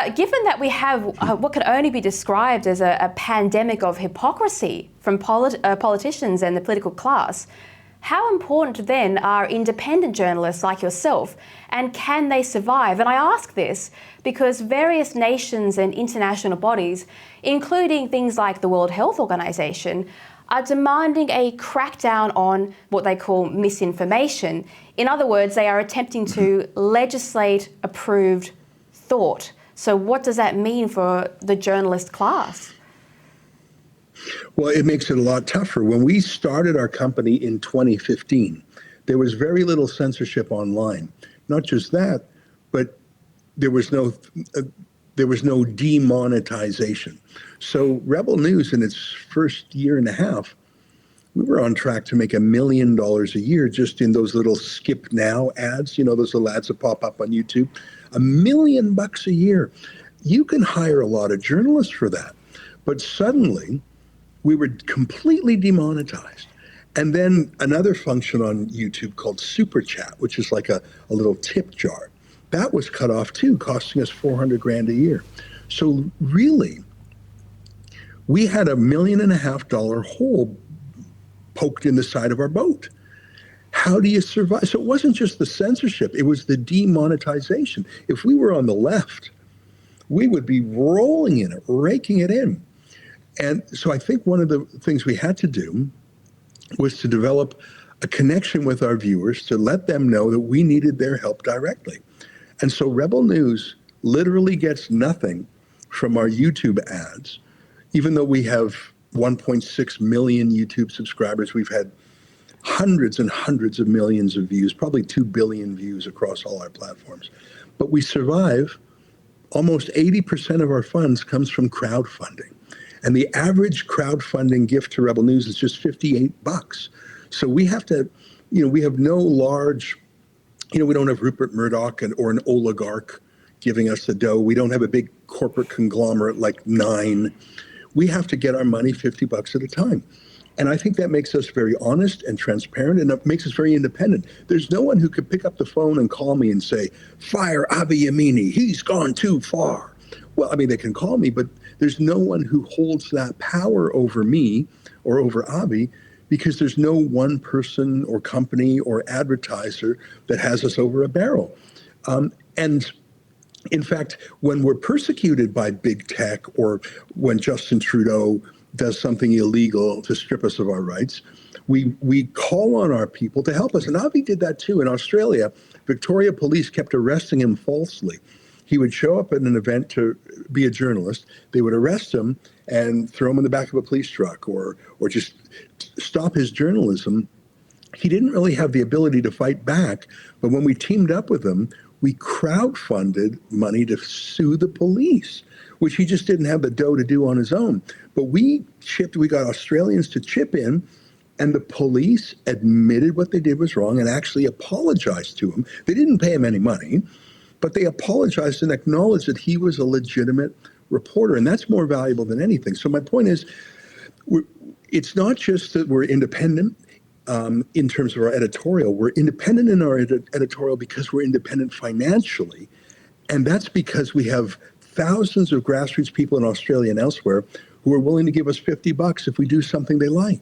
given that we have what could only be described as a pandemic of hypocrisy from politicians and the political class, how important then are independent journalists like yourself, and can they survive? And I ask this because various nations and international bodies, including things like the World Health Organization, are demanding a crackdown on what they call misinformation. In other words, they are attempting to legislate approved thought. So what does that mean for the journalist class? Well, it makes it a lot tougher. When we started our company in 2015, there was very little censorship online. Not just that, but there was no demonetization. So Rebel News, in its first year and a half, we were on track to make $1 million a year just in those little skip now ads, you know, those little ads that pop up on YouTube. $1 million a year. You can hire a lot of journalists for that. But suddenly, we were completely demonetized. And then another function on YouTube called Super Chat, which is like a little tip jar, that was cut off too, costing us $400,000 a year. So really, we had $1.5 million hole poked in the side of our boat. How do you survive? So it wasn't just the censorship, it was the demonetization. If we were on the left, we would be rolling in it, raking it in. And so I think one of the things we had to do was to develop a connection with our viewers to let them know that we needed their help directly. And so Rebel News literally gets nothing from our YouTube ads. Even though we have 1.6 million YouTube subscribers, we've had hundreds and hundreds of millions of views, probably 2 billion views across all our platforms. But we survive. Almost 80% of our funds comes from crowdfunding. And the average crowdfunding gift to Rebel News is just $58. So we have to, we have no large, we don't have Rupert Murdoch or an oligarch giving us the dough. We don't have a big corporate conglomerate like Nine. We have to get our money $50 at a time. And I think that makes us very honest and transparent, and it makes us very independent. There's no one who could pick up the phone and call me and say, fire Avi Yamini, he's gone too far. Well, I mean, they can call me, but there's no one who holds that power over me or over Avi, because there's no one person or company or advertiser that has us over a barrel. And in fact, when we're persecuted by big tech, or when Justin Trudeau does something illegal to strip us of our rights, we call on our people to help us. And Avi did that too. In Australia, Victoria Police kept arresting him falsely. He would show up at an event to be a journalist. They would arrest him and throw him in the back of a police truck, or just stop his journalism. He didn't really have the ability to fight back. But when we teamed up with him, we crowdfunded money to sue the police, which he just didn't have the dough to do on his own. But we got Australians to chip in, and the police admitted what they did was wrong and actually apologized to him. They didn't pay him any money, but they apologized and acknowledged that he was a legitimate reporter, and that's more valuable than anything. So my point is, it's not just that we're independent in terms of our editorial. We're independent in our editorial because we're independent financially, and that's because we have thousands of grassroots people in Australia and elsewhere who are willing to give us $50 if we do something they like.